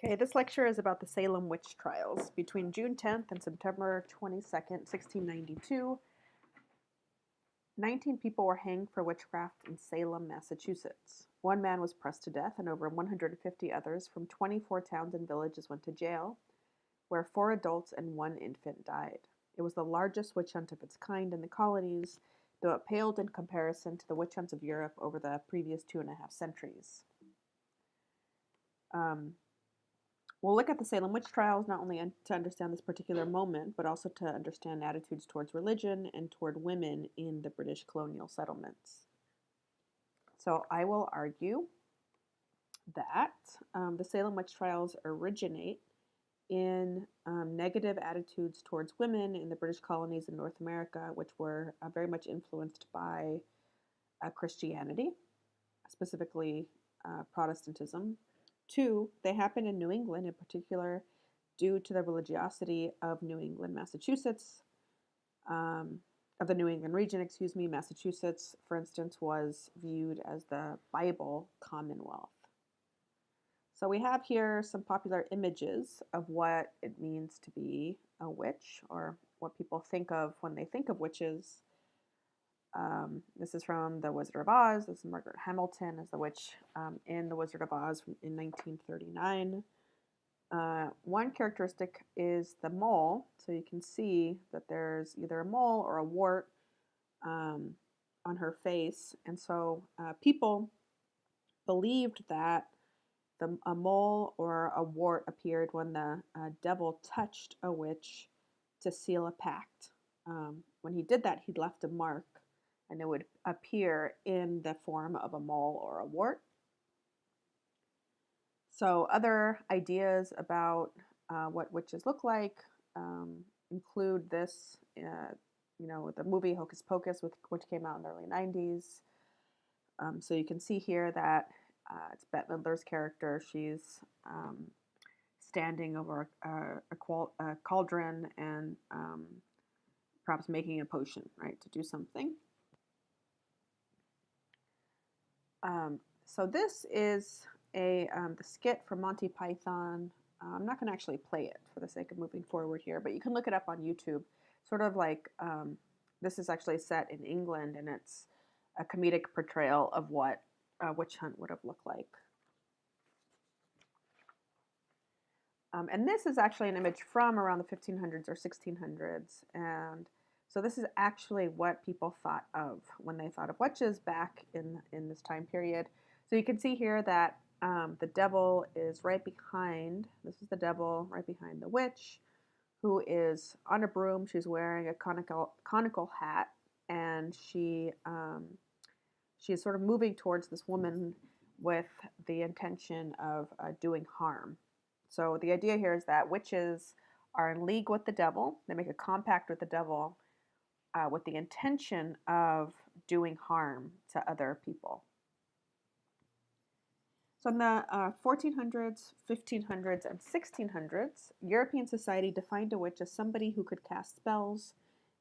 Okay, this lecture is about the Salem witch trials. Between June 10th and September 22nd, 1692, 19 people were hanged for witchcraft in Salem, Massachusetts. One man was pressed to death, and over 150 others from 24 towns and villages went to jail, where 4 adults and 1 infant died. It was the largest witch hunt of its kind in the colonies, though it paled in comparison to the witch hunts of Europe over the previous 2.5 centuries. We'll look at the Salem witch trials not only to understand this particular moment, but also to understand attitudes towards religion and toward women in the British colonial settlements. So I will argue that the Salem witch trials originate in negative attitudes towards women in the British colonies in North America, which were very much influenced by Christianity, specifically Protestantism. 2, they happened in New England, in particular, due to the religiosity of New England, Massachusetts, of the New England region, Massachusetts, for instance, was viewed as the Bible Commonwealth. So we have here some popular images of what it means to be a witch, or what people think of when they think of witches. This is from The Wizard of Oz. This is Margaret Hamilton as the witch in The Wizard of Oz in 1939. One characteristic is the mole. So you can see that there's either a mole or a wart on her face. And so people believed that a mole or a wart appeared when the devil touched a witch to seal a pact. When he did that, he left a mark, and it would appear in the form of a mole or a wart. So other ideas about what witches look like include this, the movie Hocus Pocus, which came out in the early 90s. So you can see here that it's Bette Midler's character. She's standing over a cauldron and perhaps making a potion, right, to do something. So this is the skit from Monty Python. I'm not going to actually play it for the sake of moving forward here, but you can look it up on YouTube. Sort of like this is actually set in England, and it's a comedic portrayal of what a witch hunt would have looked like. And this is actually an image from around the 1500s or 1600s, and so this is actually what people thought of when they thought of witches back in this time period. So you can see here that the devil is right behind, this is the devil right behind the witch, who is on a broom. She's wearing a conical hat, and she is sort of moving towards this woman with the intention of doing harm. So the idea here is that witches are in league with the devil. They make a compact with the devil with the intention of doing harm to other people. So in the 1400s, 1500s, and 1600s, European society defined a witch as somebody who could cast spells,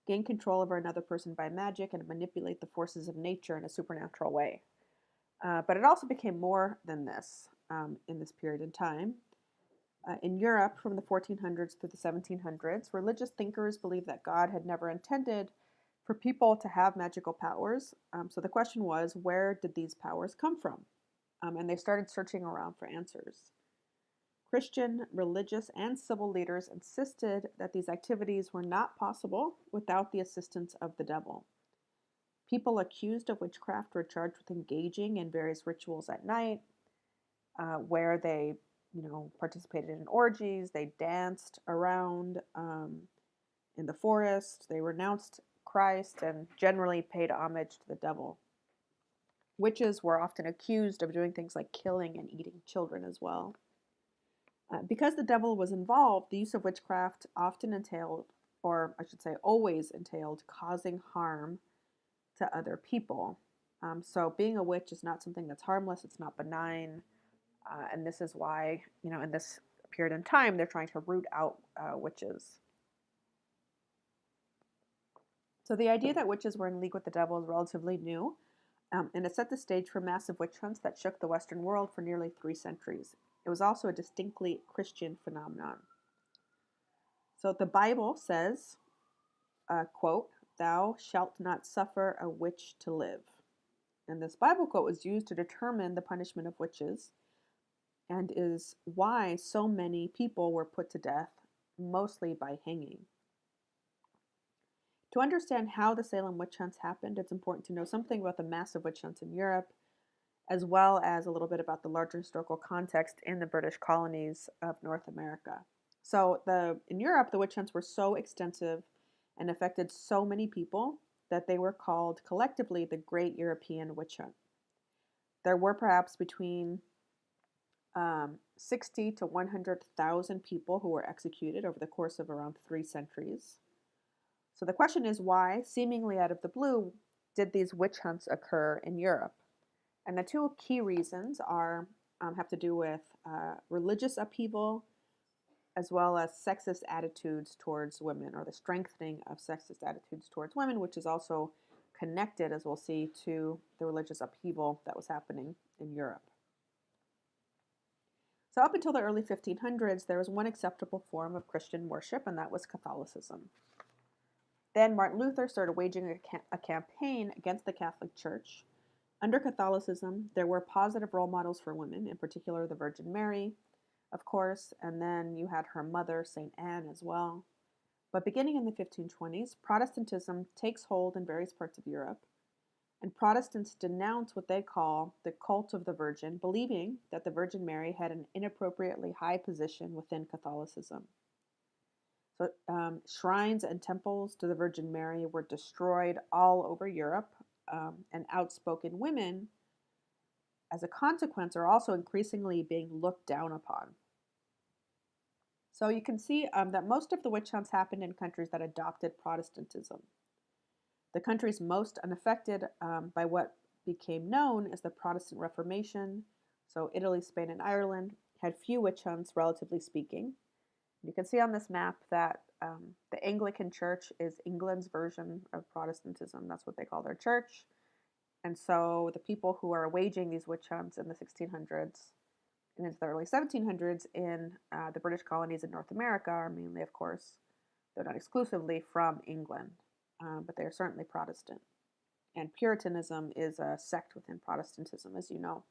gain control over another person by magic, and manipulate the forces of nature in a supernatural way. But it also became more than this in this period in time. In Europe, from the 1400s through the 1700s, religious thinkers believed that God had never intended for people to have magical powers. So the question was, where did these powers come from? And they started searching around for answers. Christian, religious, and civil leaders insisted that these activities were not possible without the assistance of the devil. People accused of witchcraft were charged with engaging in various rituals at night, where they participated in orgies, they danced around in the forest, they renounced Christ, and generally paid homage to the devil. Witches were often accused of doing things like killing and eating children as well. Because the devil was involved, the use of witchcraft often entailed, or I should say always entailed, causing harm to other people. So being a witch is not something that's harmless, it's not benign. And this is why, in this period in time, they're trying to root out witches. So the idea that witches were in league with the devil is relatively new, and it set the stage for massive witch hunts that shook the Western world for nearly 3 centuries. It was also a distinctly Christian phenomenon. So the Bible says, quote, "Thou shalt not suffer a witch to live." And this Bible quote was used to determine the punishment of witches and is why so many people were put to death, mostly by hanging. To understand how the Salem witch hunts happened, it's important to know something about the massive witch hunts in Europe, as well as a little bit about the larger historical context in the British colonies of North America. So in Europe, the witch hunts were so extensive and affected so many people that they were called collectively the Great European Witch Hunt. There were perhaps between 60 to 100,000 people who were executed over the course of around 3 centuries. So the question is, why, seemingly out of the blue, did these witch hunts occur in Europe? And the two key reasons have to do with religious upheaval as well as sexist attitudes towards women, or the strengthening of sexist attitudes towards women, which is also connected, as we'll see, to the religious upheaval that was happening in Europe. So up until the early 1500s, there was one acceptable form of Christian worship, and that was Catholicism. Then Martin Luther started waging a campaign against the Catholic Church. Under Catholicism, there were positive role models for women, in particular the Virgin Mary, of course, and then you had her mother, St. Anne, as well. But beginning in the 1520s, Protestantism takes hold in various parts of Europe, and Protestants denounce what they call the cult of the Virgin, believing that the Virgin Mary had an inappropriately high position within Catholicism. So shrines and temples to the Virgin Mary were destroyed all over Europe, and outspoken women, as a consequence, are also increasingly being looked down upon. So you can see that most of the witch hunts happened in countries that adopted Protestantism. The countries most unaffected by what became known as the Protestant Reformation, so Italy, Spain, and Ireland, had few witch hunts, relatively speaking. You can see on this map that the Anglican Church is England's version of Protestantism. That's what they call their church. And so the people who are waging these witch hunts in the 1600s and into the early 1700s in the British colonies in North America are mainly, of course, though not exclusively, from England, but they are certainly Protestant. And Puritanism is a sect within Protestantism, as you know.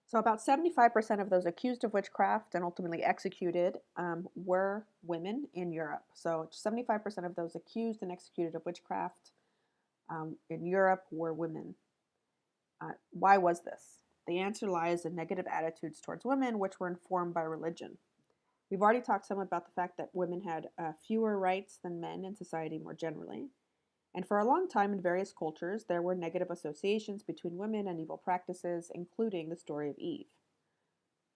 So about 75% of those accused of witchcraft and ultimately executed were women in Europe. So 75% of those accused and executed of witchcraft in Europe were women. Why was this? The answer lies in negative attitudes towards women, which were informed by religion. We've already talked some about the fact that women had fewer rights than men in society more generally. And for a long time in various cultures, there were negative associations between women and evil practices, including the story of Eve.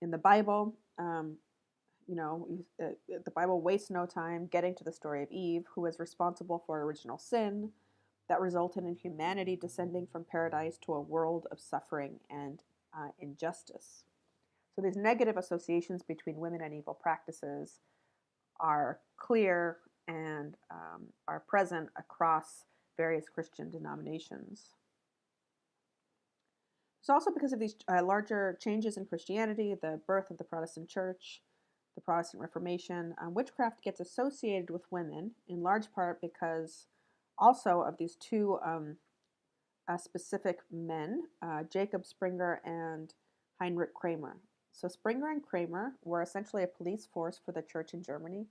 In the Bible, the Bible wastes no time getting to the story of Eve, who was responsible for original sin that resulted in humanity descending from paradise to a world of suffering and injustice. So these negative associations between women and evil practices are clear and are present across various Christian denominations. It's also because of these larger changes in Christianity, the birth of the Protestant Church, the Protestant Reformation, witchcraft gets associated with women, in large part because also of these two specific men, Jacob Springer and Heinrich Kramer. So Springer and Kramer were essentially a police force for the church in Germany,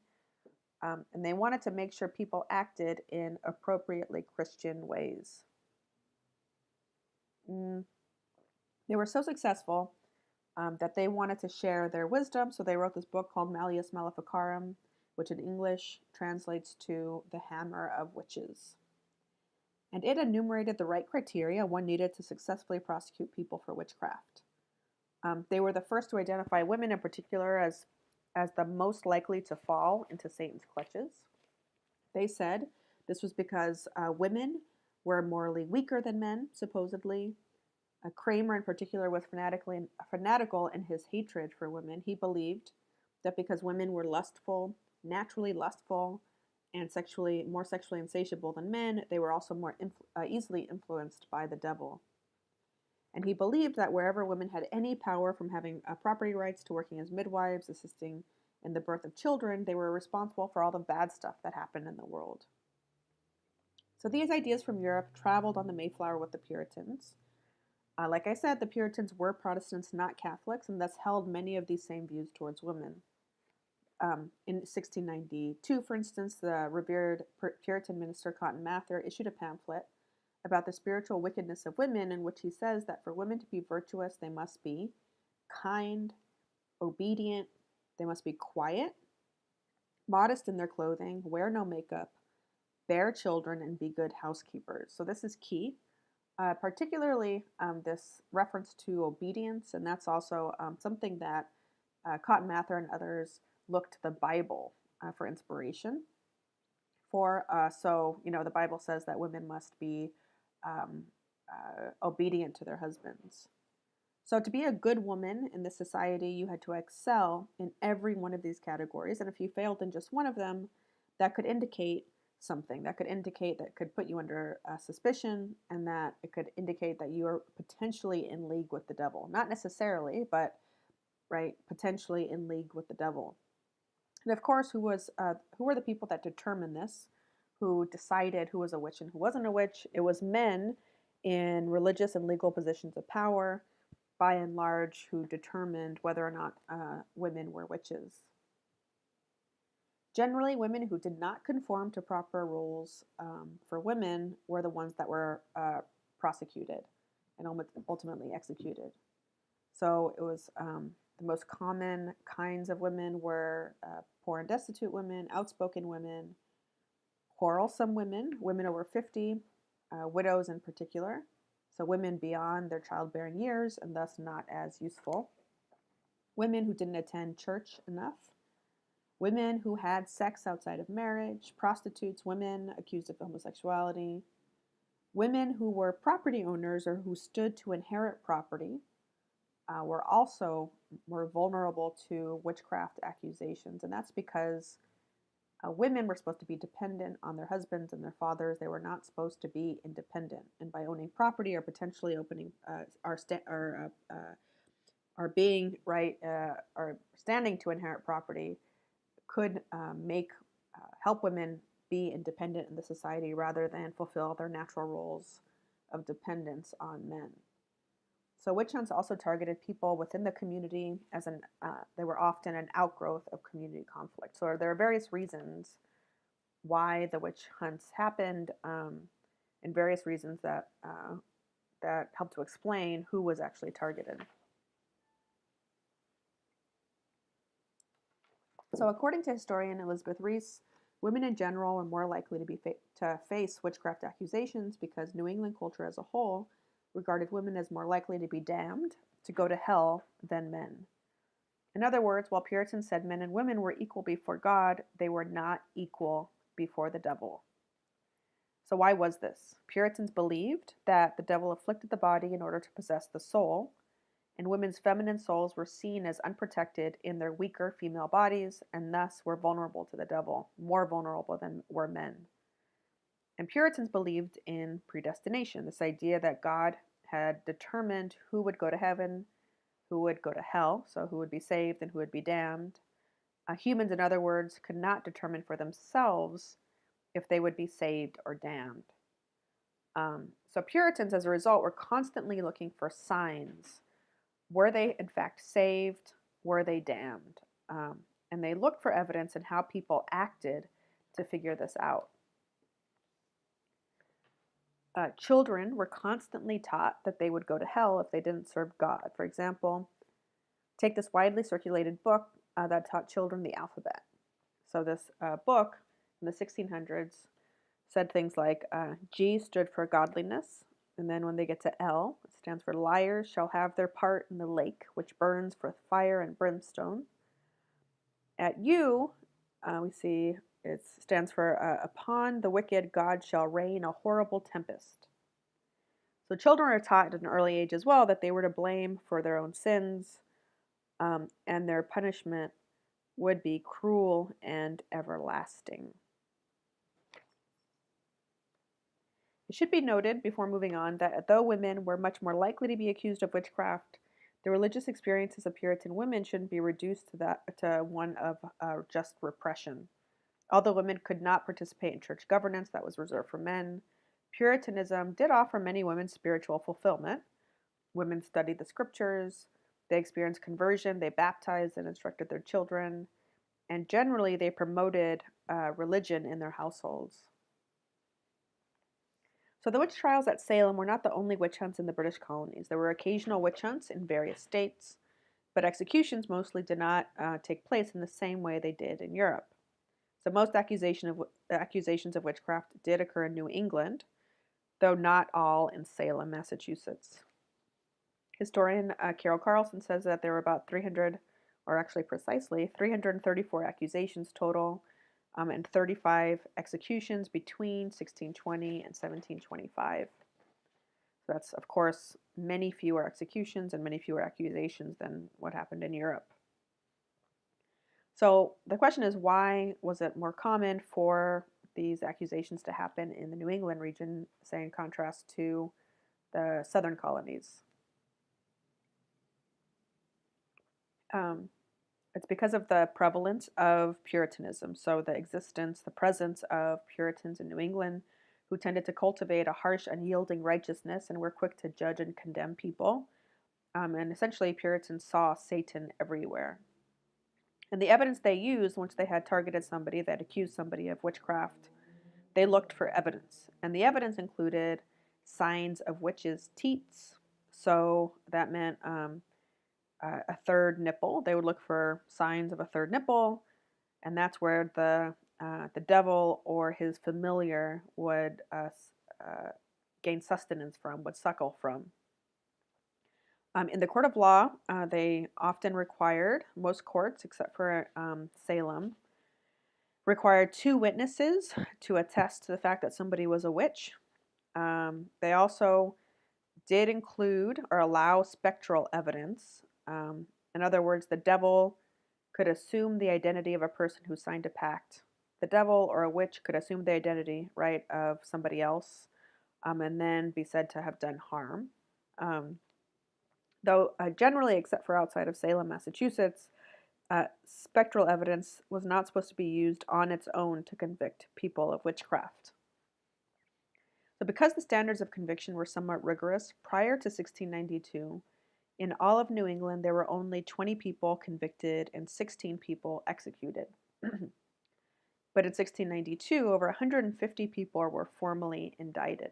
and they wanted to make sure people acted in appropriately Christian ways. They were so successful that they wanted to share their wisdom, so they wrote this book called Malleus Maleficarum, which in English translates to The Hammer of Witches. And it enumerated the right criteria one needed to successfully prosecute people for witchcraft. They were the first to identify women in particular as the most likely to fall into Satan's clutches. They said this was because women were morally weaker than men, supposedly. Kramer, in particular, was fanatical in his hatred for women. He believed that because women were lustful, naturally lustful, and more sexually insatiable than men, they were also more easily influenced by the devil. And he believed that wherever women had any power, from having property rights to working as midwives, assisting in the birth of children, they were responsible for all the bad stuff that happened in the world. So these ideas from Europe traveled on the Mayflower with the Puritans. Like I said, the Puritans were Protestants, not Catholics, and thus held many of these same views towards women. In 1692, for instance, the revered Puritan minister Cotton Mather issued a pamphlet about the spiritual wickedness of women, in which he says that for women to be virtuous, they must be kind, obedient, they must be quiet, modest in their clothing, wear no makeup, bear children, and be good housekeepers. So this is key, particularly this reference to obedience, and that's also something that Cotton Mather and others look to the Bible for inspiration for. So, the Bible says that women must be um, obedient to their husbands. So, to be a good woman in this society, you had to excel in every one of these categories. And if you failed in just one of them, that could indicate something. That could put you under suspicion, and that it could indicate that you are potentially in league with the devil. Not necessarily, but right, potentially in league with the devil. And of course, who were the people that determined this? Who decided who was a witch and who wasn't a witch? It was men in religious and legal positions of power, by and large, who determined whether or not women were witches. Generally, women who did not conform to proper rules for women were the ones that were prosecuted and ultimately executed. So it was the most common kinds of women were poor and destitute women, outspoken women, quarrelsome women, women over 50, widows in particular, so women beyond their childbearing years and thus not as useful, women who didn't attend church enough, women who had sex outside of marriage, prostitutes, women accused of homosexuality, women who were property owners or who stood to inherit property, were also more vulnerable to witchcraft accusations. And that's because women were supposed to be dependent on their husbands and their fathers. They were not supposed to be independent. And by owning property or potentially being right or standing to inherit property could help women be independent in the society rather than fulfill their natural roles of dependence on men. So witch hunts also targeted people within the community they were often an outgrowth of community conflict. So there are various reasons why the witch hunts happened, and various reasons that help to explain who was actually targeted. So according to historian Elizabeth Reese, women in general were more likely to face witchcraft accusations because New England culture as a whole regarded women as more likely to be damned, to go to hell, than men. In other words, while Puritans said men and women were equal before God, they were not equal before the devil. So why was this? Puritans believed that the devil afflicted the body in order to possess the soul, and women's feminine souls were seen as unprotected in their weaker female bodies, and thus were vulnerable to the devil, more vulnerable than were men. And Puritans believed in predestination, this idea that God had determined who would go to heaven, who would go to hell, so who would be saved and who would be damned. Humans, in other words, could not determine for themselves if they would be saved or damned. So Puritans, as a result, were constantly looking for signs. Were they, in fact, saved? Were they damned? And they looked for evidence in how people acted to figure this out. Children were constantly taught that they would go to hell if they didn't serve God. For example, take this widely circulated book that taught children the alphabet. So this book in the 1600s said things like G stood for godliness, and then when they get to L, it stands for liars shall have their part in the lake, which burns with fire and brimstone. At U, we see it stands for upon the wicked God shall rain a horrible tempest. So children are taught at an early age as well that they were to blame for their own sins, and their punishment would be cruel and everlasting. It should be noted before moving on that though women were much more likely to be accused of witchcraft, the religious experiences of Puritan women shouldn't be reduced to one of just repression. Although women could not participate in church governance that was reserved for men, Puritanism did offer many women spiritual fulfillment. Women studied the scriptures, they experienced conversion, they baptized and instructed their children, and generally they promoted religion in their households. So the witch trials at Salem were not the only witch hunts in the British colonies. There were occasional witch hunts in various states, but executions mostly did not take place in the same way they did in Europe. So most accusations of witchcraft did occur in New England, though not all in Salem, Massachusetts. Historian Carol Carlson says that there were about 300, or actually precisely 334 accusations total, and 35 executions between 1620 and 1725. So that's, of course, many fewer executions and many fewer accusations than what happened in Europe. So the question is, why was it more common for these accusations to happen in the New England region, say in contrast to the southern colonies? It's because of the prevalence of Puritanism. So the existence, the presence of Puritans in New England who tended to cultivate a harsh, unyielding righteousness and were quick to judge and condemn people. And essentially, Puritans saw Satan everywhere. And the evidence they used once they had targeted somebody, that accused somebody of witchcraft, they looked for evidence. And the evidence included signs of witches' teats. So that meant a third nipple. They would look for signs of a third nipple, and that's where the devil or his familiar would gain sustenance from, would suckle from. In the court of law, they often required, most courts except for Salem, required 2 witnesses to attest to the fact that somebody was a witch. They also did include or allow spectral evidence. In other words, the devil could assume the identity of a person who signed a pact. The devil or a witch could assume the identity, right, of somebody else, and then be said to have done harm. Though generally, except for outside of Salem, Massachusetts, spectral evidence was not supposed to be used on its own to convict people of witchcraft. So because the standards of conviction were somewhat rigorous prior to 1692, in all of New England, there were only 20 people convicted and 16 people executed. But in 1692, over 150 people were formally indicted.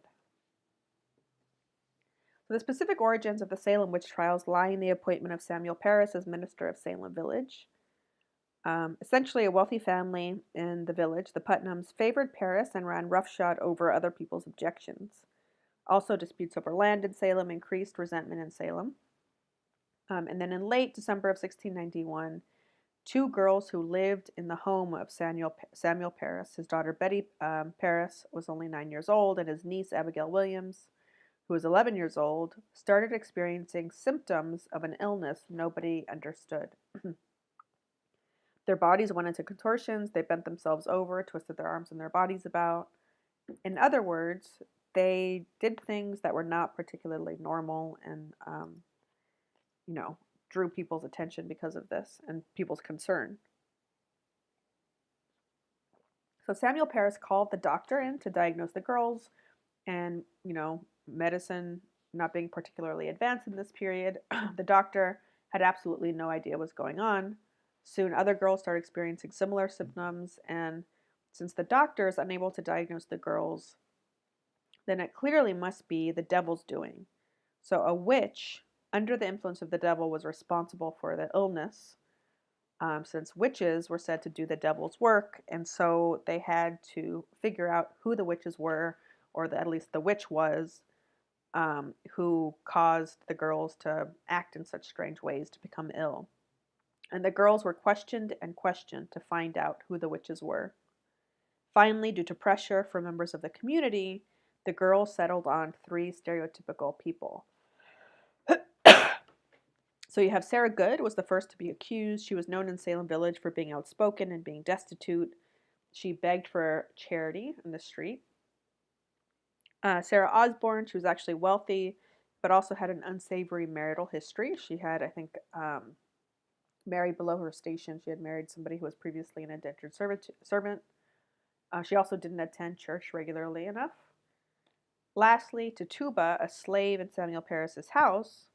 So the specific origins of the Salem witch trials lie in the appointment of Samuel Parris as minister of Salem village. Essentially, a wealthy family in the village, the Putnams, favored Parris and ran roughshod over other people's objections. Also, disputes over land in Salem increased resentment in Salem. And then in late December of 1691, 2 girls who lived in the home of Samuel Parris, his daughter Betty Parris was only 9 years old, and his niece Abigail Williams, who was 11 years old, started experiencing symptoms of an illness nobody understood. Their bodies went into contortions, they bent themselves over, twisted their arms and their bodies about. In other words, they did things that were not particularly normal and, drew people's attention because of this and people's concern. So Samuel Parris called the doctor in to diagnose the girls, and, medicine not being particularly advanced in this period, the doctor had absolutely no idea what's going on. Soon other girls started experiencing similar symptoms, and since the doctor is unable to diagnose the girls, then it clearly must be the devil's doing. So a witch under the influence of the devil was responsible for the illness, since witches were said to do the devil's work, and so they had to figure out who the witches were, or at least the witch was, who caused the girls to act in such strange ways, to become ill. And the girls were questioned and questioned to find out who the witches were. Finally, due to pressure from members of the community, the girls settled on 3 stereotypical people. So you have Sarah Good was the first to be accused. She was known in Salem Village for being outspoken and being destitute. She begged for charity in the street. Sarah Osborne, she was actually wealthy, but also had an unsavory marital history. She had, I think, married below her station. She had married somebody who was previously an indentured servant. She also didn't attend church regularly enough. Lastly, Tituba, a slave in Samuel Parris's house,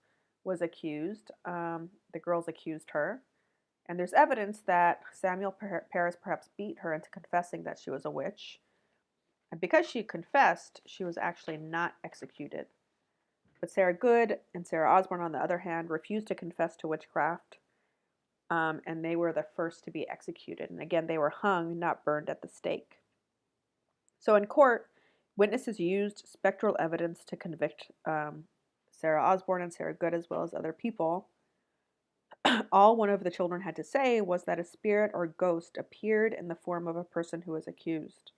was accused. The girls accused her. And there's evidence that Samuel Parris perhaps beat her into confessing that she was a witch. And because she confessed, she was actually not executed. But Sarah Good and Sarah Osborne, on the other hand, refused to confess to witchcraft, and they were the first to be executed. And again, they were hung, not burned at the stake. So in court, witnesses used spectral evidence to convict Sarah Osborne and Sarah Good, as well as other people. All one of the children had to say was that a spirit or ghost appeared in the form of a person who was accused.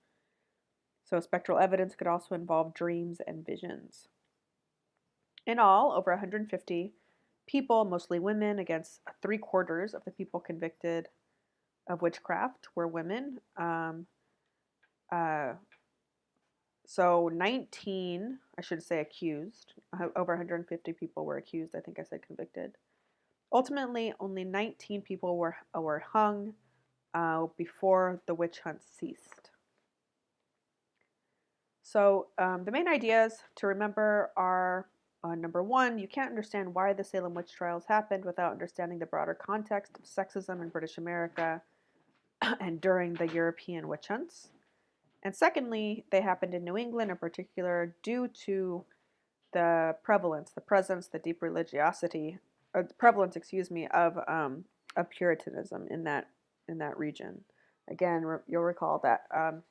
So spectral evidence could also involve dreams and visions. In all, over 150 people, mostly women, against 3/4 of the people convicted of witchcraft were women. So 19, I should say accused, over 150 people were accused. I think I said convicted. Ultimately, only 19 people were hung before the witch hunt ceased. So the main ideas to remember are, number one, you can't understand why the Salem witch trials happened without understanding the broader context of sexism in British America and during the European witch hunts. And secondly, they happened in New England in particular due to the presence, the deep religiosity, or the prevalence, of Puritanism in that region. Again, you'll recall that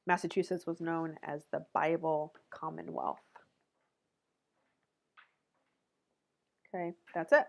Massachusetts was known as the Bible Commonwealth. Okay, that's it.